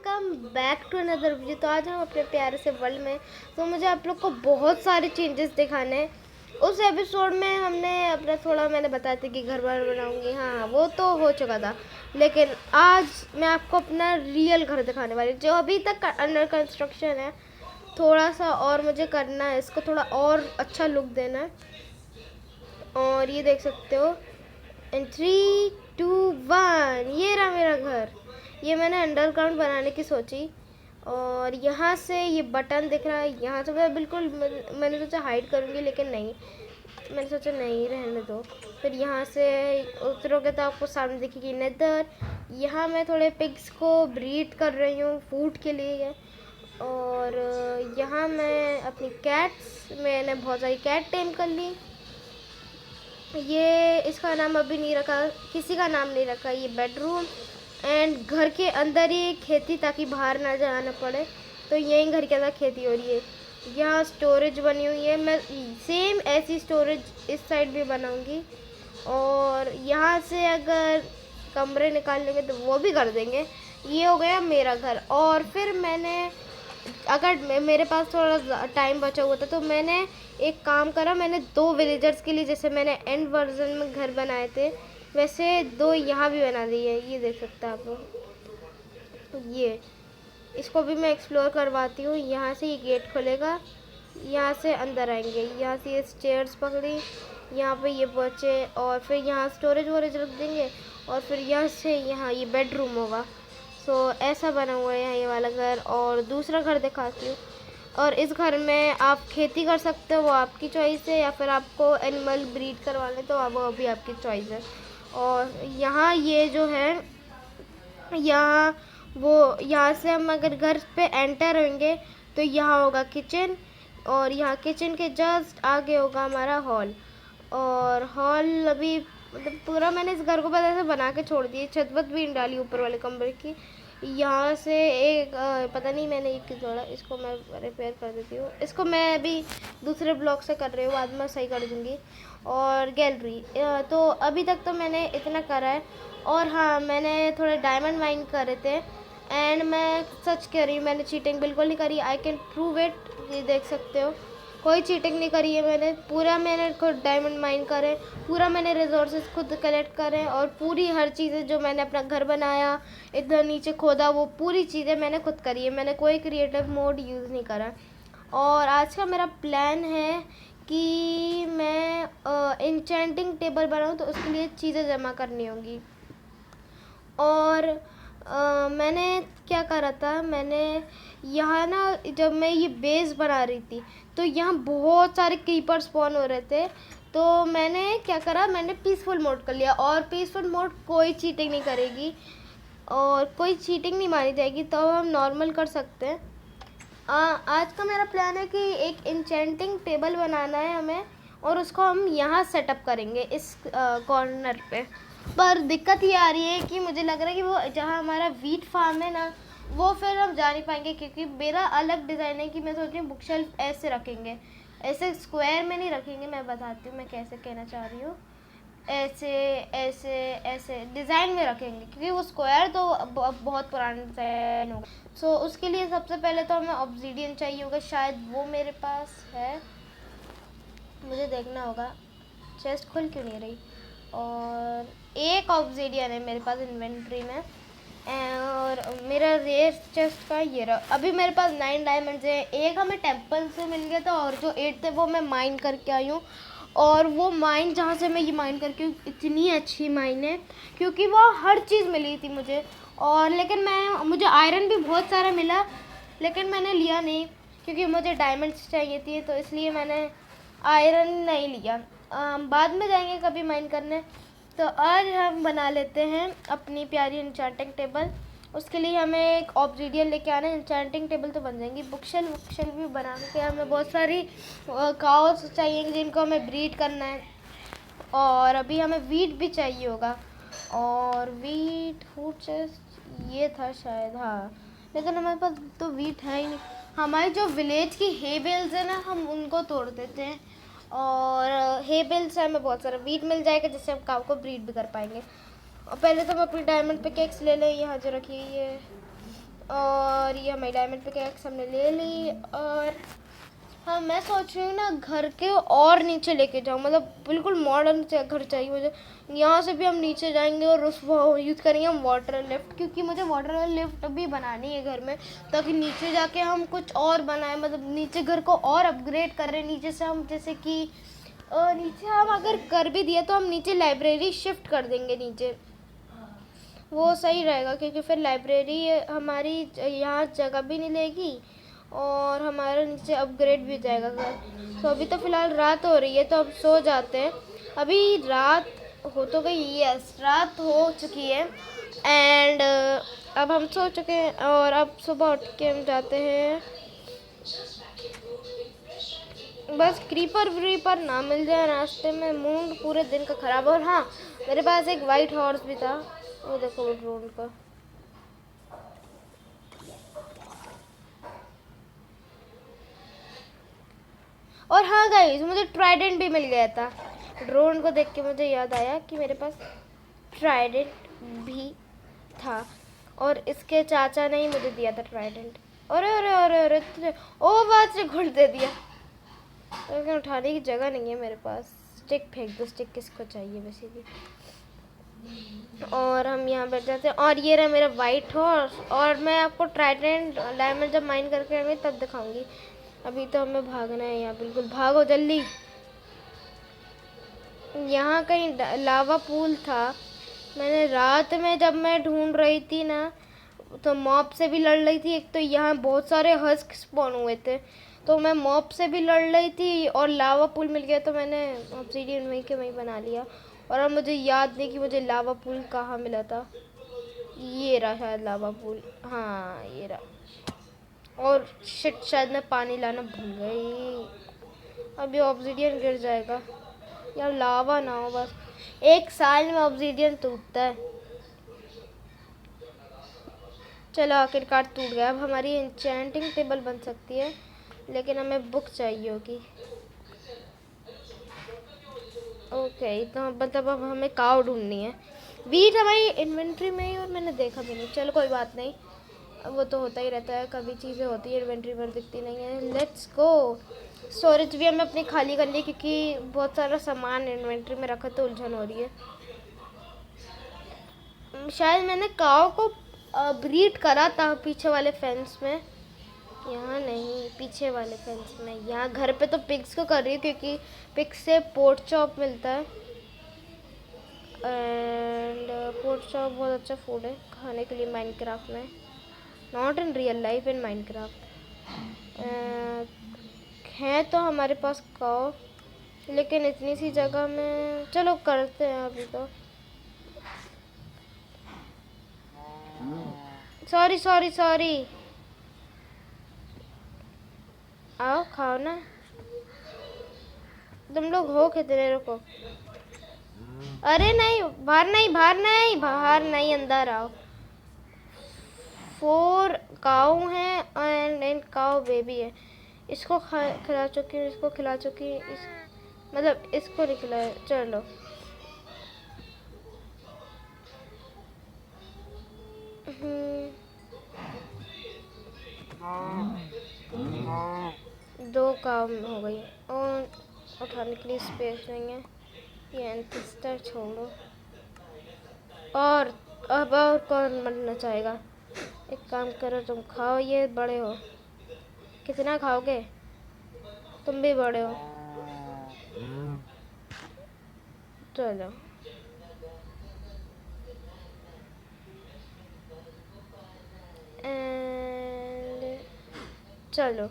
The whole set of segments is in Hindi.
Welcome back to another video. तो आज हम अपने प्यारे से वर्ल्ड में, तो मुझे आप लोग को बहुत सारे चेंजेस दिखाने हैं। उस एपिसोड में हमने अपना थोड़ा मैंने बताया था कि घर बार बनाऊंगी, हाँ वो तो हो चुका था। लेकिन आज मैं आपको अपना रियल घर दिखाने वाली, जो अभी तक अंडर कंस्ट्रक्शन है। थोड़ा सा और मुझे करना है, इसको थोड़ा और अच्छा लुक देना है। और ये देख सकते हो, इन 3, 2, 1 ये रहा मेरा घर। ये मैंने अंडरग्राउंड बनाने की सोची। और यहाँ से ये बटन दिख रहा है, यहाँ से मैं बिल्कुल मैंने सोचा हाइड करूँगी, लेकिन नहीं, मैंने सोचा नहीं रहने दो। फिर यहाँ से उतरोगे तो आपको सामने दिखेगी नेदर। यहाँ मैं थोड़े पिग्स को ब्रीड कर रही हूँ फूड के लिए। और यहाँ मैं अपनी कैट्स, मैंने बहुत सारी कैट टेम कर ली। ये इसका नाम अभी नहीं रखा, किसी का नाम नहीं रखा। ये बेडरूम एंड घर के अंदर ही खेती, ताकि बाहर ना जाना पड़े। तो यहीं घर के अंदर खेती हो रही है। यहाँ स्टोरेज बनी हुई है, मैं सेम ऐसी स्टोरेज इस साइड भी बनाऊंगी। और यहाँ से अगर कमरे निकाल लेंगे तो वो भी कर देंगे। ये हो गया मेरा घर। और फिर मैंने, अगर मेरे पास थोड़ा टाइम बचा हुआ था, तो मैंने एक काम करा, मैंने 2 विलेजर्स के लिए, जैसे मैंने एंड वर्जन में घर बनाए थे वैसे 2 यहाँ भी बना दिए। ये देख सकते हैं आप लोग। ये इसको भी मैं एक्सप्लोर करवाती हूँ। यहाँ से ये गेट खुलेगा, यहाँ से अंदर आएंगे, यहाँ से ये स्टेयर्स पकड़ी, यहाँ पे ये पहुँचे, और फिर यहाँ स्टोरेज वोरेज रख देंगे। और फिर यहाँ से यहाँ ये बेडरूम होगा। सो ऐसा बना हुआ है यहाँ ये वाला घर। और दूसरा घर दिखाती हूँ। और इस घर में आप खेती कर सकते हो, वो आपकी चॉइस है, या फिर आपको एनिमल ब्रीड करवाने तो वो भी आपकी चॉइस है। और यहाँ ये जो है, यहाँ से हम अगर घर पे एंटर होंगे तो यहाँ होगा किचन। और यहाँ किचन के जस्ट आगे होगा हमारा हॉल। और हॉल अभी मतलब पूरा मैंने इस घर को पता से बना के छोड़ दिया, छत वत भी नहीं डाली ऊपर वाले कमरे की। यहाँ से एक पता नहीं मैंने एक जोड़ा, इसको मैं रिपेयर कर देती हूँ। इसको मैं अभी दूसरे ब्लॉक से कर रही हूँ, बाद में सही कर दूँगी। और गैलरी, तो अभी तक तो मैंने इतना करा है। और हाँ, मैंने थोड़े डायमंड माइन करे थे। एंड मैं सच कह रही हूँ, मैंने चीटिंग बिल्कुल नहीं करी। आई कैन प्रूव इट, ये देख सकते हो, कोई चीटिंग नहीं करी है मैंने। पूरा मैंने खुद डायमंड माइन करे, पूरा मैंने रिसोर्सेज खुद कलेक्ट करे। और पूरी हर चीज़ें जो मैंने अपना घर बनाया, इधर नीचे खोदा, वो पूरी चीज़ें मैंने खुद करी है। मैंने कोई क्रिएटिव मोड यूज़ नहीं करा। और आज का मेरा प्लान है कि मैं इंचेंटिंग टेबल बनाऊँ, तो उसके लिए चीज़ें जमा करनी होंगी। और मैंने क्या करा था, मैंने यहाँ ना जब मैं ये बेस बना रही थी, तो यहाँ बहुत सारे क्रीपर स्पॉन हो रहे थे। तो मैंने क्या करा, मैंने पीसफुल मोड कर लिया। और पीसफुल मोड कोई चीटिंग नहीं करेगी और कोई चीटिंग नहीं मानी जाएगी, तो हम नॉर्मल कर सकते हैं। आज का मेरा प्लान है कि एक इंचेंटिंग टेबल बनाना है हमें, और उसको हम यहाँ सेटअप करेंगे इस कॉर्नर पे। पर दिक्कत ये आ रही है कि मुझे लग रहा है कि वो जहाँ हमारा वीट फार्म है ना, वो फिर हम जा नहीं पाएंगे, क्योंकि मेरा अलग डिज़ाइन है कि मैं सोच रही हूँ बुक शेल्फ ऐसे रखेंगे, ऐसे स्क्वायर में नहीं रखेंगे। मैं बताती हूँ मैं कैसे कहना चाह रही हूँ। ऐसे ऐसे ऐसे डिज़ाइन में रखेंगे, क्योंकि वो स्क्वायर तो बहुत पुराना डिज़ाइन होगा। सो उसके लिए सबसे पहले तो हमें ऑब्सीडियन चाहिए होगा, शायद वो मेरे पास है, मुझे देखना होगा। चेस्ट खुल क्यों नहीं रही? और एक ऑब्सीडियन है मेरे पास इन्वेंट्री में। और मेरा रेयर चेस्ट का ये रहा। अभी मेरे पास 9 डायमंड्स हैं। एक हमें टेम्पल से मिल गया था, और जो 8 थे वो मैं माइन करके आई हूँ। और वो माइन जहाँ से मैं ये माइन करके, इतनी अच्छी माइन है, क्योंकि वो हर चीज़ मिली थी मुझे। और लेकिन मुझे आयरन भी बहुत सारा मिला, लेकिन मैंने लिया नहीं, क्योंकि मुझे डायमंड्स चाहिए थी, तो इसलिए मैंने आयरन नहीं लिया। बाद में जाएंगे कभी माइन करने। तो आज हम बना लेते हैं अपनी प्यारी इंचेंटिंग टेबल। उसके लिए हमें एक ऑब्सीडियन लेके आना है। इंचेंटिंग टेबल तो बन जाएंगी, बुकशेल भी बना के हमें बहुत सारी काउस चाहिए जिनको हमें ब्रीड करना है। और अभी हमें वीट भी चाहिए होगा। और वीट फूड चेस्ट ये था शायद, हाँ, लेकिन हमारे पास तो वीट है ही नहीं। हमारी जो विलेज की हे बेल्स है ना, हम उनको तोड़ देते हैं, और हे बेल से हमें बहुत सारा वीट मिल जाएगा, जिससे हम काऊ को ब्रीड भी कर पाएंगे। और पहले तो हम अपनी डायमंड पिकेक्स ले लें, यहाँ जो रखी है। और ये हमारी डायमंड पिकैक्स हमने ले ली। और हाँ, मैं सोच रही हूँ ना घर के और नीचे लेके जाऊँ, मतलब बिल्कुल मॉडर्न से घर चाहिए मुझे। यहाँ से भी हम नीचे जाएंगे और उस वो यूज़ करेंगे हम वाटर लिफ्ट, क्योंकि मुझे वाटर लिफ्ट भी बनानी है घर में, ताकि नीचे जाके हम कुछ और बनाएं, मतलब नीचे घर को और अपग्रेड कर रहे हैं। नीचे से हम जैसे कि नीचे हम अगर कर भी दिया तो हम नीचे लाइब्रेरी शिफ्ट कर देंगे नीचे, वो सही रहेगा, क्योंकि फिर लाइब्रेरी हमारी यहाँ जगह भी नहीं लेगी और हमारा नीचे अपग्रेड भी जाएगा घर। तो अभी तो फ़िलहाल रात हो रही है, तो अब सो जाते हैं। अभी रात हो तो गई, यस रात हो चुकी है। एंड अब हम सो चुके हैं और अब सुबह उठ के हम जाते हैं। बस क्रीपर व्रीपर ना मिल जाए रास्ते में, मूड पूरे दिन का ख़राब। और हाँ, मेरे पास एक वाइट हॉर्स भी था, वो देखो वो ड्रोन का। और हाँ गाइस, मुझे ट्राइडेंट भी मिल गया था। ड्रोन को देख के मुझे याद आया कि मेरे पास ट्राइडेंट भी था और इसके चाचा ने ही मुझे दिया था ट्राइडेंट। अरे अरे अरे अरे, ओ बात से घुट दे दिया। तो उठाने की जगह नहीं है मेरे पास। स्टिक फेंक दो, स्टिक किसको चाहिए वैसे भी। और हम यहाँ बैठ जाते हैं। और ये रहा मेरा वाइट हॉर्स। और मैं आपको ट्राइडेंट डायमंड जब माइन करके आएंगे तब दिखाऊंगी। अभी तो हमें भागना है यहाँ, बिल्कुल भागो जल्दी। यहाँ कहीं लावा पूल था। मैंने रात में जब मैं ढूंढ रही थी ना, तो मॉब से भी लड़ रही थी। एक तो यहाँ बहुत सारे हस्क स्पॉन हुए थे, तो मैं मॉब से भी लड़ रही थी और लावा पूल मिल गया, तो मैंने ऑब्सीडियन वहीं के वहीं बना लिया। और अब मुझे याद नहीं कि मुझे लावा पूल कहाँ मिला था। ये रहा शायद लावा पूल, हाँ ये रहा। और शिट, शायद मैं पानी लाना भूल गई। अभी ऑब्सीडियन गिर जाएगा यार, लावा ना हो बस। 1 साल में ऑब्सीडियन टूटता है। चलो आखिरकार टूट गया। अब हमारी एन्चेंटिंग टेबल बन सकती है, लेकिन हमें बुक चाहिए होगी। ओके, तो मतलब अब हमें काव ढूंढनी है। वीट हमारी इन्वेंट्री में ही और मैंने देखा भी नहीं। चलो कोई बात नहीं, वो तो होता ही रहता है, कभी चीज़ें होती है इन्वेंट्री पर दिखती नहीं है। Let's go. स्टोरेज भी हमें अपनी खाली करनी है, क्योंकि बहुत सारा सामान इन्वेंट्री में रखा तो उलझन हो रही है। शायद मैंने काव को ब्रीड करा था पीछे वाले फेंस में, यहाँ नहीं, पीछे वाले फेंस में। यहाँ घर पे तो पिग्स को कर रही हूँ, क्योंकि पिग्स से पोर्क चॉप मिलता है। एंड पोर्क चॉप बहुत अच्छा फूड है खाने के लिए माइनक्राफ्ट में, not in real life, in Minecraft. है तो हमारे पास काव, लेकिन इतनी सी जगह में। चलो करते हैं अभी तो। सॉरी सॉरी सॉरी, आओ खाओ ना। तुम लोग हो कितने, रुको। अरे नहीं, बाहर नहीं, बाहर नहीं, बाहर नहीं, अंदर आओ। 4 काऊ हैं एंड काऊ बेबी है। इसको खिला चुकी हूँ, इसको खिला चुकी हूँ, मतलब इसको नहीं खिलाया। चलो दो काम हो गई और उठाने के लिए स्पेस नहीं है। ये एंथिस्टर छोड़ो। और अब और कौन बनना चाहेगा? एक काम करो, तुम खाओ, ये बड़े हो। कितना खाओगे? तुम भी बड़े हो। चलो एंड चलो,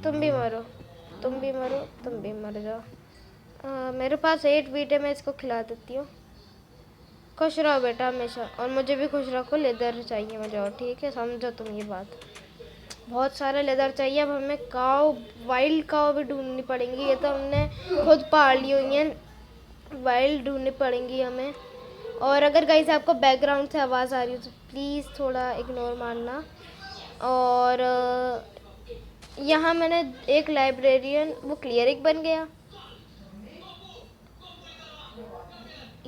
तुम भी मरो, तुम भी मरो, तुम भी मर जाओ। मेरे पास 8 वीट है, मैं इसको खिला देती हूँ। खुश रहो बेटा हमेशा, और मुझे भी खुश रखो। लेदर चाहिए मुझे, और ठीक है, समझो तुम ये बात। बहुत सारा लेदर चाहिए। अब हमें काव, वाइल्ड काव भी ढूंढनी पड़ेंगी। ये तो हमने खुद पाल ली हुई हैं, वाइल्ड ढूंढनी पड़ेंगी हमें। और अगर गाइस आपको बैकग्राउंड से आवाज़ आ रही हो तो प्लीज़ थोड़ा इग्नोर मारना। और यहाँ मैंने एक लाइब्रेरियन, वो क्लियरिक बन गया।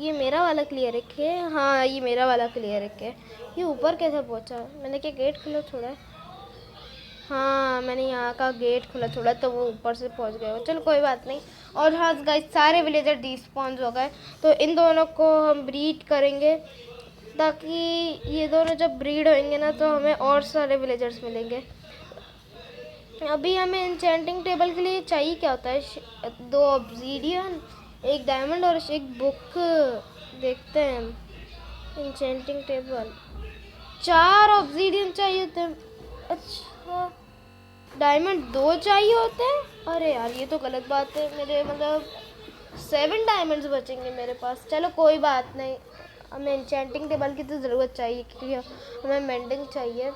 ये मेरा वाला क्लियर है। हाँ, ये मेरा वाला क्लियर है। ये ऊपर कैसे पहुंचा? मैंने क्या गेट खुला छोड़ा है? हाँ, मैंने यहाँ का गेट खुला छोड़ा तो वो ऊपर से पहुंच गए। चलो कोई बात नहीं। और हाँ गाइस, सारे विलेजर डिस्पॉन्स हो गए, तो इन दोनों को हम ब्रीड करेंगे, ताकि ये दोनों जब ब्रीड होंगे ना तो हमें और सारे विलेजर्स मिलेंगे। अभी हमें इंचेंटिंग टेबल के लिए चाहिए क्या होता है? 2 ऑब्सीडियन, 1 डायमंड और 1 बुक। देखते हैं हम। इंचेंटिंग टेबल 4 ऑब्सीडियन चाहिए होते हैं। अच्छा, डायमंड 2 चाहिए होते हैं। अरे यार, ये तो गलत बात है। मेरे मतलब 7 डायमंड्स बचेंगे मेरे पास। चलो कोई बात नहीं, हमें इंचेंटिंग टेबल की तो ज़रूरत चाहिए, क्योंकि हमें मेंडिंग चाहिए।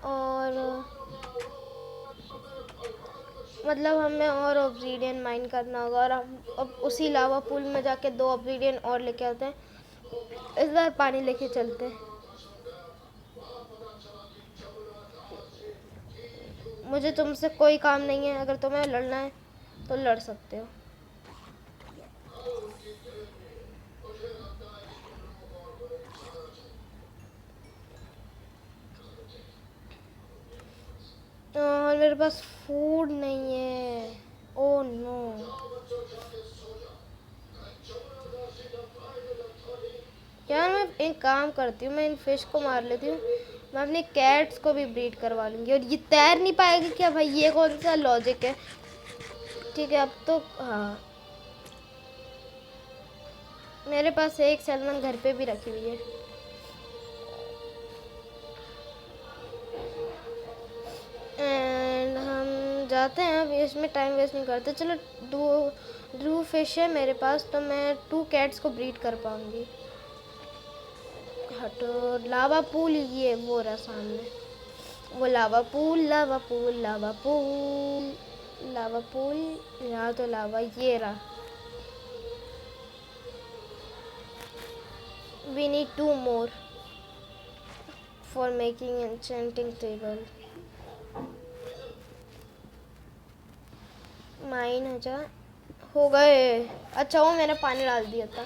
और मतलब हमें और ऑब्सीडियन माइन करना होगा, और हम अब उसी लावा पूल में जाके 2 ऑब्सीडियन और लेके आते हैं। इस बार पानी लेके चलते हैं। मुझे तुमसे कोई काम नहीं है। अगर तुम्हें लड़ना है तो लड़ सकते हो। और मेरे पास फूड नहीं है। Oh no. यार, मैं एक काम करती हूँ, मैं इन फिश को मार लेती हूँ। मैं अपनी कैट्स को भी ब्रीड करवा लूँगी। और ये तैर नहीं पाएगी क्या भाई? ये कौन सा लॉजिक है? ठीक है, अब तो हाँ, मेरे पास एक सैल्मन घर पे भी रखी हुई है। एंड हम जाते हैं। अब इसमें टाइम वेस्ट नहीं करते। चलो, ड्रू फिश है मेरे पास, तो मैं 2 कैट्स को ब्रीड कर पाऊँगी। हटो। लावा पूल, ये वो रहा सामने, वो लावा पूल, लावा पूल, लावा पूल, लावा पूल। यहाँ तो लावा, ये रहा। We need 2 more for making enchanting table. Mine हो गए। अच्छा, वो मैंने पानी डाल दिया था।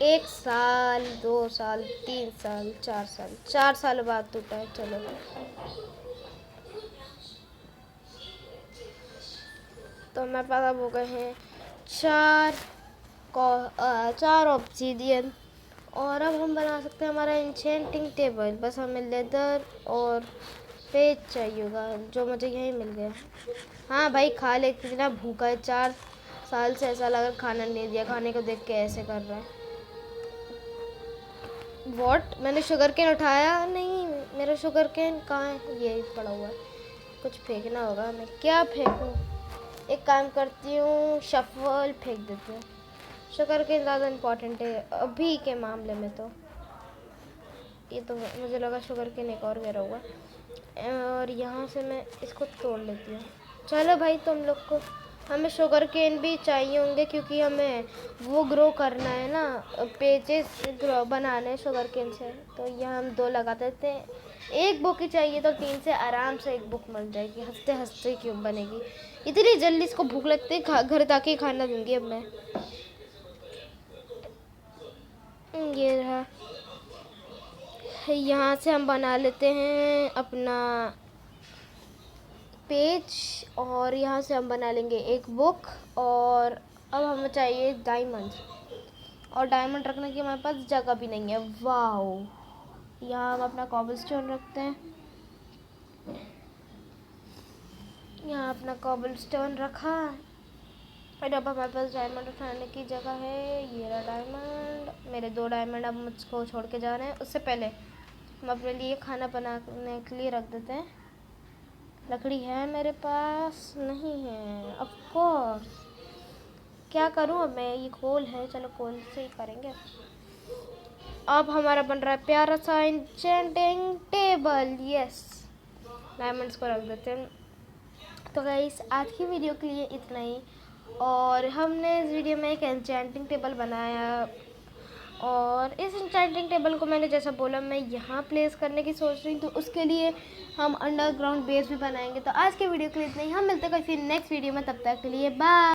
1 साल, 2 साल, 3 साल, 4 साल, 4 साल बाद टूटा है। चलो, तो मेरे पास अब हो गए हैं 4 ऑब्सीडियन। और अब हम बना सकते हैं हमारा एन्चेंटिंग टेबल। बस हमें लेदर और पेज चाहिए होगा, जो मुझे यहीं मिल गया। हाँ भाई, खा ले, कितना भूखा है। 4 साल से ऐसा लगा खाना नहीं दिया। खाने को देख के ऐसे कर रहा है। वॉट? मैंने शुगर केन उठाया नहीं। मेरा शुगर केन कहाँ है? ये पड़ा हुआ है। कुछ फेंकना होगा। मैं क्या फेंकूँ? एक काम करती हूँ, शफल फेंक देती हूँ। शुगर केन ज़्यादा इम्पोर्टेंट है अभी के मामले में। तो ये तो मुझे लगा शुगर केन एक और गिरा हुआ। और यहाँ से मैं इसको तोड़ लेती हूँ। चलो भाई, तुम लोग को हमें शुगर केन भी चाहिए होंगे, क्योंकि हमें वो ग्रो करना है ना, पेजेस ग्रो बनाने शुगर केन से। तो यहाँ हम 2 लगा देते हैं। 1 बुक ही चाहिए, तो 3 से आराम से 1 बुक मिल जाएगी। हंसते हंसते क्यों बनेगी? इतनी जल्दी इसको भूख लगती है, घर जाके खाना दूंगी अब मैं। ये रहा। यहाँ से हम बना लेते हैं अपना पेज, और यहाँ से हम बना लेंगे 1 बुक। और अब हमें चाहिए डायमंड, और डायमंड रखने की हमारे पास जगह भी नहीं है। वाह। यहाँ हम अपना कॉबलस्टोन रखते हैं। यहाँ अपना कॉबलस्टोन रखा, और अब हमारे पास डायमंड उठाने की जगह है। ये रहा डायमंड। मेरे 2 डायमंड अब मुझको छोड़ के जा रहे हैं। उससे पहले हम अपने लिए खाना बनाने के लिए रख देते हैं। लकड़ी है मेरे पास? नहीं है, ऑफ कोर्स। क्या करूं अब मैं? ये कोल है, चलो कोल से ही करेंगे। अब हमारा बन रहा है प्यारा सा एन्चेंटिंग टेबल। यस, डायमंड्स को रख देते हैं। तो गाइस, आज की वीडियो के लिए इतना ही। और हमने इस वीडियो में एक एन्चेंटिंग टेबल बनाया, और इस एन्चेंटिंग टेबल को मैंने जैसा बोला मैं यहाँ प्लेस करने की सोच रही हूँ। तो उसके लिए हम अंडरग्राउंड बेस भी बनाएंगे। तो आज के वीडियो के लिए इतना ही। हम मिलते हैं किसी नेक्स्ट वीडियो में। तब तक के लिए बाय।